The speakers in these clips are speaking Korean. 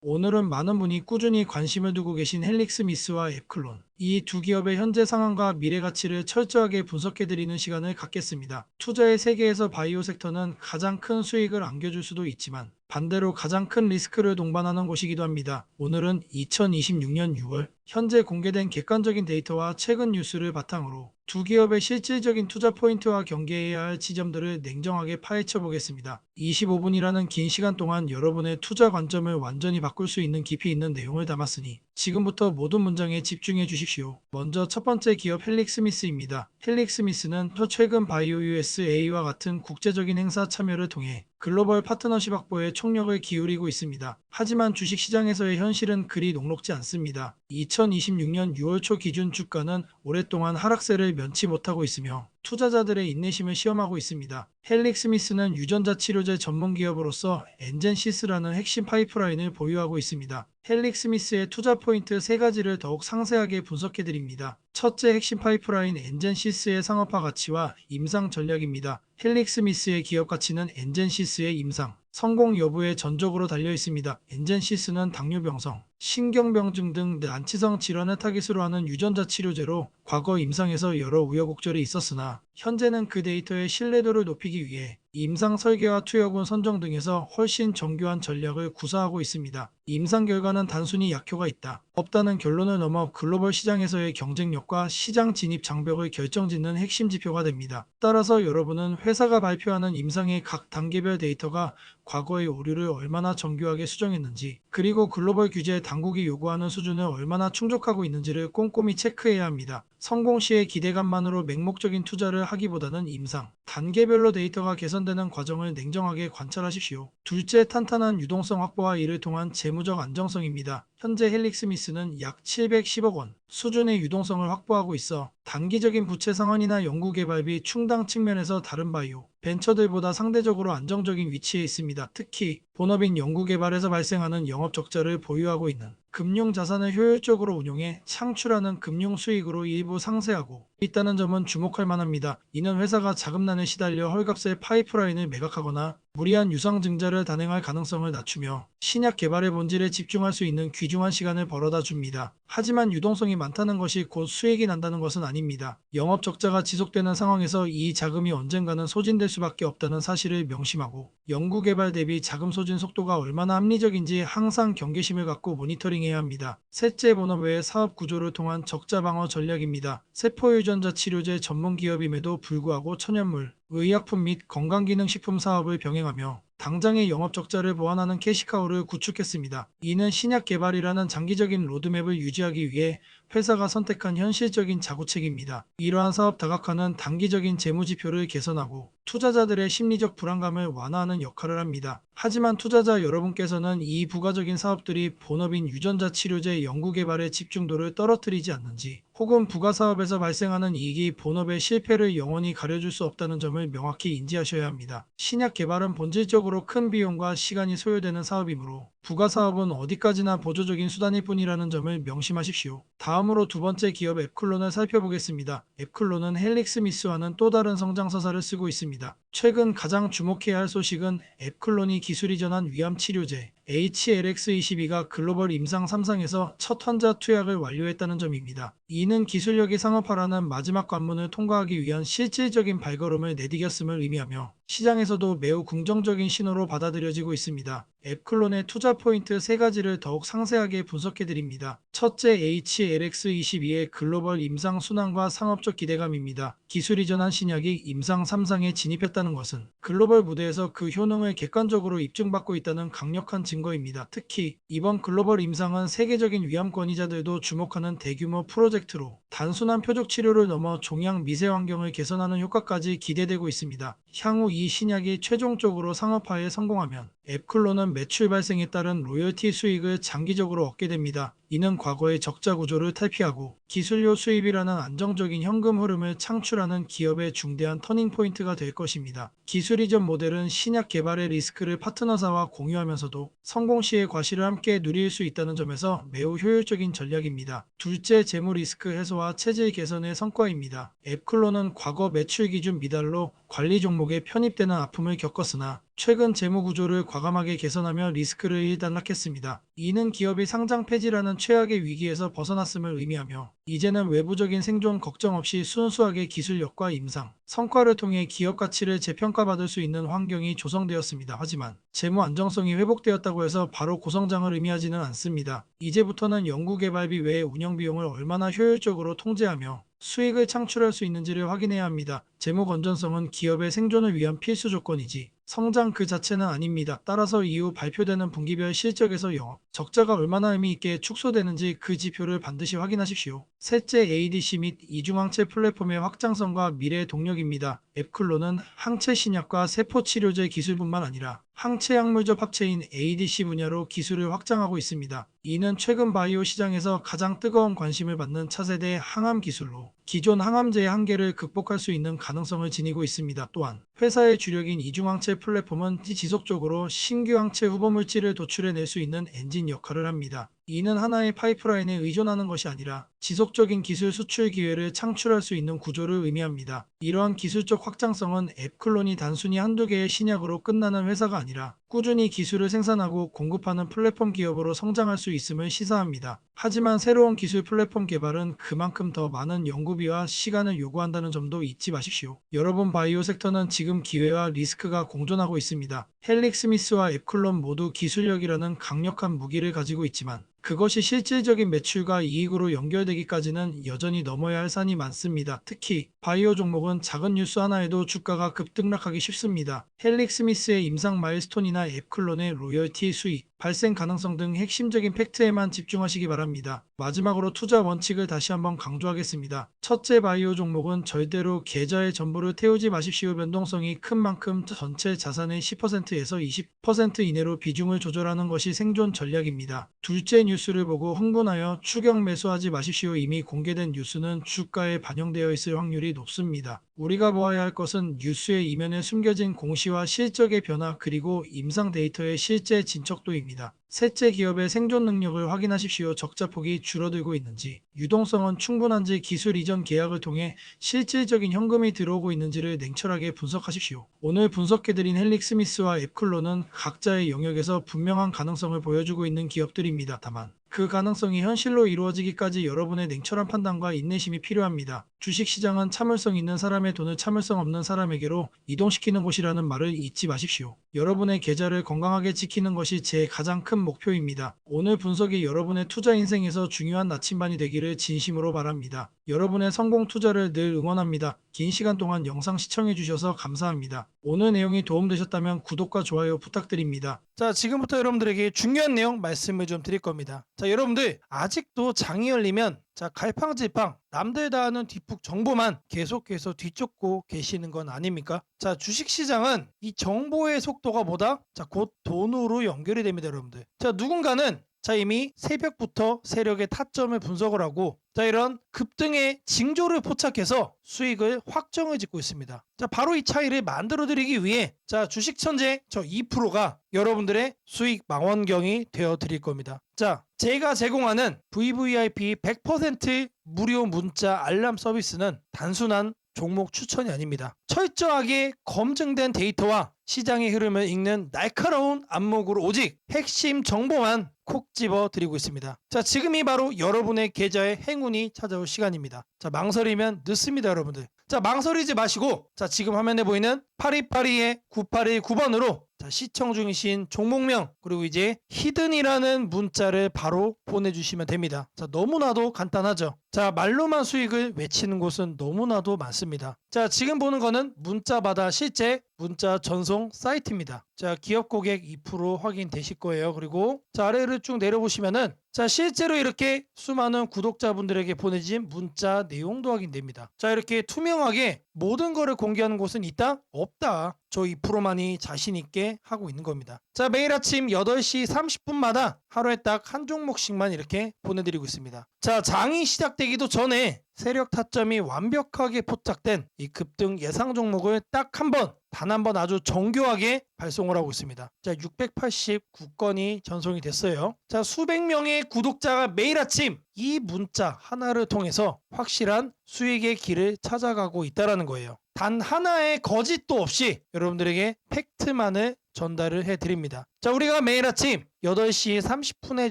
오늘은 많은 분이 꾸준히 관심을 두고 계신 헬릭스미스와 앱클론, 이 두 기업의 현재 상황과 미래 가치를 철저하게 분석해드리는 시간을 갖겠습니다. 투자의 세계에서 바이오 섹터는 가장 큰 수익을 안겨줄 수도 있지만 반대로 가장 큰 리스크를 동반하는 곳이기도 합니다. 오늘은 2026년 6월 현재 공개된 객관적인 데이터와 최근 뉴스를 바탕으로 두 기업의 실질적인 투자 포인트와 경계해야 할 지점들을 냉정하게 파헤쳐 보겠습니다. 25분이라는 긴 시간 동안 여러분의 투자 관점을 완전히 바꿀 수 있는 깊이 있는 내용을 담았으니 지금부터 모든 문장에 집중해 주십시오. 먼저 첫 번째 기업 헬릭스미스입니다. 헬릭스미스는 최근 바이오 USA와 같은 국제적인 행사 참여를 통해 글로벌 파트너십 확보에 총력을 기울이고 있습니다. 하지만 주식시장에서의 현실은 그리 녹록지 않습니다. 2026년 6월 초 기준 주가는 오랫동안 하락세를 면치 못하고 있으며 투자자들의 인내심을 시험하고 있습니다. 헬릭스미스는 유전자 치료제 전문 기업으로서 엔젠시스라는 핵심 파이프라인을 보유하고 있습니다. 헬릭스미스의 투자 포인트 3가지를 더욱 상세하게 분석해드립니다. 첫째, 핵심 파이프라인 엔젠시스의 상업화 가치와 임상 전략입니다. 헬릭스미스의 기업 가치는 엔젠시스의 임상, 성공 여부에 전적으로 달려 있습니다. 엔젠시스는 당뇨병성, 신경병증 등 난치성 질환을 타깃으로 하는 유전자 치료제로 과거 임상에서 여러 우여곡절이 있었으나 현재는 그 데이터의 신뢰도를 높이기 위해 임상 설계와 투여군 선정 등에서 훨씬 정교한 전략을 구사하고 있습니다. 임상 결과는 단순히 약효가 있다, 없다는 결론을 넘어 글로벌 시장에서의 경쟁력과 시장 진입 장벽을 결정짓는 핵심 지표가 됩니다. 따라서 여러분은 회사가 발표하는 임상의 각 단계별 데이터가 과거의 오류를 얼마나 정교하게 수정했는지, 그리고 글로벌 규제 당국이 요구하는 수준을 얼마나 충족하고 있는지를 꼼꼼히 체크해야 합니다. 성공 시의 기대감만으로 맹목적인 투자를 하기보다는 임상, 단계별로 데이터가 개선되는 과정을 냉정하게 관찰하십시오. 둘째, 탄탄한 유동성 확보와 이를 통한 재무적 안정성입니다. 현재 헬릭스미스는 약 710억 원 수준의 유동성을 확보하고 있어 단기적인 부채 상환이나 연구개발비 충당 측면에서 다른 바이오, 벤처들보다 상대적으로 안정적인 위치에 있습니다. 특히 본업인 연구개발에서 발생하는 영업 적자를 보유하고 있는 금융 자산을 효율적으로 운용해 창출하는 금융 수익으로 일부 상쇄하고 있다는 점은 주목할 만합니다. 이는 회사가 자금난에 시달려 헐값의 파이프라인을 매각하거나 무리한 유상증자를 단행할 가능성을 낮추며 신약 개발의 본질에 집중할 수 있는 귀중한 시간을 벌어다 줍니다. 하지만 유동성이 많다는 것이 곧 수익이 난다는 것은 아닙니다. 영업 적자가 지속되는 상황에서 이 자금이 언젠가는 소진될 수밖에 없다는 사실을 명심하고 연구개발 대비 자금 소진 속도가 얼마나 합리적인지 항상 경계심을 갖고 모니터링해야 합니다. 셋째, 본업 외의 사업 구조를 통한 적자 방어 전략입니다. 세포유전자 치료제 전문 기업임에도 불구하고 천연물, 의약품 및 건강기능식품 사업을 병행하며 당장의 영업 적자를 보완하는 캐시카우를 구축했습니다. 이는 신약 개발이라는 장기적인 로드맵을 유지하기 위해 회사가 선택한 현실적인 자구책입니다. 이러한 사업 다각화는 단기적인 재무지표를 개선하고 투자자들의 심리적 불안감을 완화하는 역할을 합니다. 하지만 투자자 여러분께서는 이 부가적인 사업들이 본업인 유전자 치료제 연구개발의 집중도를 떨어뜨리지 않는지, 혹은 부가사업에서 발생하는 이익이 본업의 실패를 영원히 가려줄 수 없다는 점을 명확히 인지하셔야 합니다. 신약 개발은 본질적으로 큰 비용과 시간이 소요되는 사업이므로 부가사업은 어디까지나 보조적인 수단일 뿐이라는 점을 명심하십시오. 다음으로 두 번째 기업 앱클론을 살펴보겠습니다. 앱클론은 헬릭스미스와는 또 다른 성장서사를 쓰고 있습니다. 최근 가장 주목해야 할 소식은 앱클론이 기술 이전한 위암 치료제 HLX22가 글로벌 임상 3상에서 첫 환자 투약을 완료했다는 점입니다. 이는 기술력이 상업화라는 마지막 관문을 통과하기 위한 실질적인 발걸음을 내디뎠음을 의미하며 시장에서도 매우 긍정적인 신호로 받아들여지고 있습니다. 앱클론의 투자 포인트 3가지를 더욱 상세하게 분석해드립니다. 첫째, HLX22의 글로벌 임상 순환과 상업적 기대감입니다. 기술 이전한 신약이 임상 3상에 진입했다는 것은 글로벌 무대에서 그 효능을 객관적으로 입증받고 있다는 강력한 증거입니다. 특히 이번 글로벌 임상은 세계적인 위암 권위자들도 주목하는 대규모 프로젝트로 단순한 표적 치료를 넘어 종양 미세 환경을 개선하는 효과까지 기대되고 있습니다. 향후 이 신약이 최종적으로 상업화에 성공하면 앱클론은 매출 발생에 따른 로열티 수익을 장기적으로 얻게 됩니다. 이는 과거의 적자 구조를 탈피하고 기술료 수입이라는 안정적인 현금 흐름을 창출하는 기업의 중대한 터닝포인트가 될 것입니다. 기술 이전 모델은 신약 개발의 리스크를 파트너사와 공유하면서도 성공 시의 과실을 함께 누릴 수 있다는 점에서 매우 효율적인 전략입니다. 둘째, 재무 리스크 해소와 체질 개선의 성과입니다. 앱클론은 과거 매출 기준 미달로 관리 종목에 편입되는 아픔을 겪었으나 최근 재무 구조를 과감하게 개선하며 리스크를 일단락했습니다. 이는 기업이 상장 폐지라는 최악의 위기에서 벗어났음을 의미하며 이제는 외부적인 생존 걱정 없이 순수하게 기술력과 임상, 성과를 통해 기업 가치를 재평가받을 수 있는 환경이 조성되었습니다. 하지만 재무 안정성이 회복되었다고 해서 바로 고성장을 의미하지는 않습니다. 이제부터는 연구개발비 외에 운영비용을 얼마나 효율적으로 통제하며 수익을 창출할 수 있는지를 확인해야 합니다. 재무 건전성은 기업의 생존을 위한 필수 조건이지 성장 그 자체는 아닙니다. 따라서 이후 발표되는 분기별 실적에서 영업 적자가 얼마나 의미 있게 축소되는지 그 지표를 반드시 확인하십시오. 셋째, ADC 및 이중항체 플랫폼의 확장성과 미래의 동력입니다. 앱클론은 항체 신약과 세포 치료제 기술뿐만 아니라 항체 약물적 합체인 ADC 분야로 기술을 확장하고 있습니다. 이는 최근 바이오 시장에서 가장 뜨거운 관심을 받는 차세대 항암 기술로 기존 항암제의 한계를 극복할 수 있는 가능성을 지니고 있습니다. 또한 회사의 주력인 이중항체 플랫폼은 지속적으로 신규 항체 후보 물질을 도출해낼 수 있는 엔진 역할을 합니다. 이는 하나의 파이프라인에 의존하는 것이 아니라 지속적인 기술 수출 기회를 창출할 수 있는 구조를 의미합니다. 이러한 기술적 확장성은 앱클론이 단순히 한두 개의 신약으로 끝나는 회사가 아니라 꾸준히 기술을 생산하고 공급하는 플랫폼 기업으로 성장할 수 있음을 시사합니다. 하지만 새로운 기술 플랫폼 개발은 그만큼 더 많은 연구비와 시간을 요구한다는 점도 잊지 마십시오. 여러분, 바이오 섹터는 지금 기회와 리스크가 공존하고 있습니다. 헬릭스미스와 앱클론 모두 기술력이라는 강력한 무기를 가지고 있지만 그것이 실질적인 매출과 이익으로 연결되기까지는 여전히 넘어야 할 산이 많습니다. 특히 바이오 종목은 작은 뉴스 하나에도 주가가 급등락하기 쉽습니다. 헬릭스미스의 임상 마일스톤이나 앱클론의 로열티 수익, 발생 가능성 등 핵심적인 팩트에만 집중하시기 바랍니다. 마지막으로 투자 원칙을 다시 한번 강조하겠습니다. 첫째, 바이오 종목은 절대로 계좌의 전부를 태우지 마십시오. 변동성이 큰 만큼 전체 자산의 10%에서 20% 이내로 비중을 조절하는 것이 생존 전략입니다. 둘째, 뉴스를 보고 흥분하여 추격 매수하지 마십시오. 이미 공개된 뉴스는 주가에 반영되어 있을 확률이 높습니다. 우리가 보아야 할 것은 뉴스의 이면에 숨겨진 공시와 실적의 변화, 그리고 임상 데이터의 실제 진척도입니다. 셋째, 기업의 생존 능력을 확인하십시오. 적자폭이 줄어들고 있는지, 유동성은 충분한지, 기술 이전 계약을 통해 실질적인 현금이 들어오고 있는지를 냉철하게 분석하십시오. 오늘 분석해드린 헬릭스미스와 앱클론은 각자의 영역에서 분명한 가능성을 보여주고 있는 기업들입니다. 다만 그 가능성이 현실로 이루어지기까지 여러분의 냉철한 판단과 인내심이 필요합니다. 주식시장은 참을성 있는 사람의 돈을 참을성 없는 사람에게로 이동시키는 곳이라는 말을 잊지 마십시오. 여러분의 계좌를 건강하게 지키는 것이 제 가장 큰 목표입니다. 오늘 분석이 여러분의 투자 인생에서 중요한 나침반이 되기를 진심으로 바랍니다. 여러분의 성공 투자를 늘 응원합니다. 긴 시간 동안 영상 시청해주셔서 감사합니다. 오늘 내용이 도움되셨다면 구독과 좋아요 부탁드립니다. 자, 지금부터 여러분들에게 중요한 내용 말씀을 좀 드릴 겁니다. 자, 여러분들 아직도 장이 열리면 갈팡질팡 남들 다 아는 뒷북 정보만 계속해서 뒤쫓고 계시는 건 아닙니까? 자, 주식시장은 이 정보의 속도가 뭐다? 곧 돈으로 연결이 됩니다, 여러분들. 자, 누군가는 이미 새벽부터 세력의 타점을 분석을 하고 이런 급등의 징조를 포착해서 수익을 확정을 짓고 있습니다. 자, 바로 이 차이를 만들어 드리기 위해 주식 천재 저 2%가 여러분들의 수익 망원경이 되어 드릴 겁니다. 자, 제가 제공하는 VVIP 100% 무료 문자 알람 서비스는 단순한 종목 추천이 아닙니다. 철저하게 검증된 데이터와 시장의 흐름을 읽는 날카로운 안목으로 오직 핵심 정보만 콕 집어 드리고 있습니다. 자, 지금이 바로 여러분의 계좌에 행운이 찾아올 시간입니다. 자, 망설이면 늦습니다, 여러분들. 자, 망설이지 마시고 지금 화면에 보이는 8282-9819번으로 시청 중이신 종목명 그리고 이제 히든이라는 문자를 바로 보내주시면 됩니다. 자, 너무나도 간단하죠. 자, 말로만 수익을 외치는 곳은 너무나도 많습니다. 자, 지금 보는 거는 문자바다 실제 문자 전송 사이트입니다. 자, 기업 고객 2% 확인되실 거예요. 그리고 아래를 쭉 내려보시면은 실제로 이렇게 수많은 구독자분들에게 보내진 문자 내용도 확인됩니다. 자, 이렇게 투명하게 모든 거를 공개하는 곳은 있다? 없다. 저 2%만이 자신 있게 하고 있는 겁니다. 자, 매일 아침 8시 30분마다 하루에 딱 한 종목씩만 이렇게 보내드리고 있습니다. 자, 장이 시작되기도 전에 세력 타점이 완벽하게 포착된 이 급등 예상 종목을 딱 단 한 번 아주 정교하게 발송을 하고 있습니다. 자, 689건이 전송이 됐어요. 자, 수백 명의 구독자가 매일 아침 이 문자 하나를 통해서 확실한 수익의 길을 찾아가고 있다라는 거예요. 단 하나의 거짓도 없이 여러분들에게 팩트만을 전달을 해드립니다. 자, 우리가 매일 아침 8시 30분에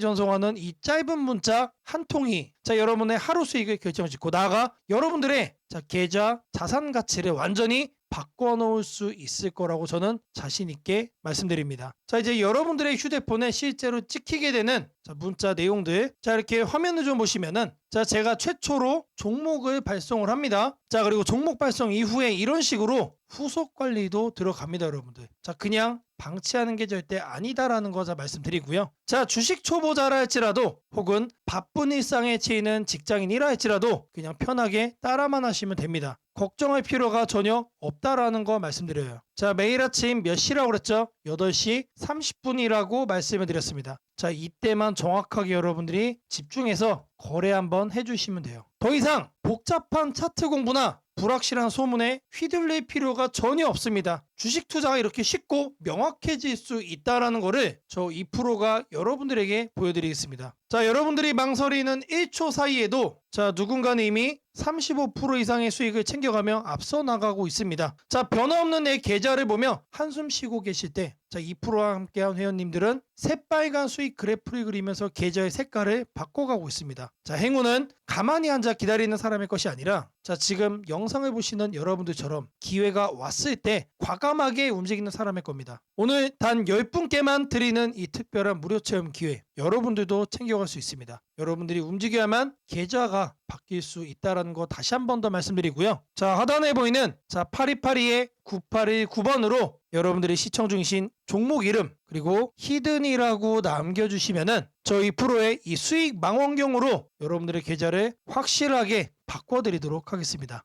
전송하는 이 짧은 문자 한 통이 여러분의 하루 수익을 결정짓고 나아가 여러분들의 계좌 자산 가치를 완전히 바꿔놓을 수 있을 거라고 저는 자신 있게 말씀드립니다. 자, 이제 여러분들의 휴대폰에 실제로 찍히게 되는 문자 내용들, 이렇게 화면을 좀 보시면은 제가 최초로 종목을 발송을 합니다. 그리고 종목 발송 이후에 이런 식으로 후속 관리도 들어갑니다, 여러분들. 그냥 방치하는 게 절대 아니다라는 거 말씀드리고요. 주식 초보자라 할지라도 혹은 바쁜 일상에 치이는 직장인이라 할지라도 그냥 편하게 따라만 하시면 됩니다. 걱정할 필요가 전혀 없다라는 거 말씀드려요. 매일 아침 몇 시라고 그랬죠? 8시 30분이라고 말씀을 드렸습니다. 이때만 정확하게 여러분들이 집중해서 거래 한번 해주시면 돼요. 더 이상 복잡한 차트 공부나 불확실한 소문에 휘둘릴 필요가 전혀 없습니다. 주식 투자가 이렇게 쉽고 명확해질 수 있다는 거를 저 2%가 여러분들에게 보여드리겠습니다. 여러분들이 망설이는 1초 사이에도 누군가는 이미 35% 이상의 수익을 챙겨가며 앞서 나가고 있습니다. 변화없는 내 계좌를 보며 한숨 쉬고 계실 때 2%와 함께한 회원님들은 새빨간 수익 그래프를 그리면서 계좌의 색깔을 바꿔가고 있습니다. 행운은 가만히 앉아 기다리는 사람의 것이 아니라 지금 영상을 보시는 여러분들처럼 기회가 왔을 때 과감하게 움직이는 사람의 겁니다. 오늘 단 10분께만 드리는 이 특별한 무료 체험 기회, 여러분들도 챙겨갈 수 있습니다. 여러분들이 움직여야만 계좌가 바뀔 수 있다는 거 다시 한 번 더 말씀드리고요. 하단에 보이는 8282-9819번으로 여러분들이 시청 중이신 종목 이름 그리고 히든이라고 남겨주시면은 저희 프로의 이 수익 망원경으로 여러분들의 계좌를 확실하게 바꿔드리도록 하겠습니다.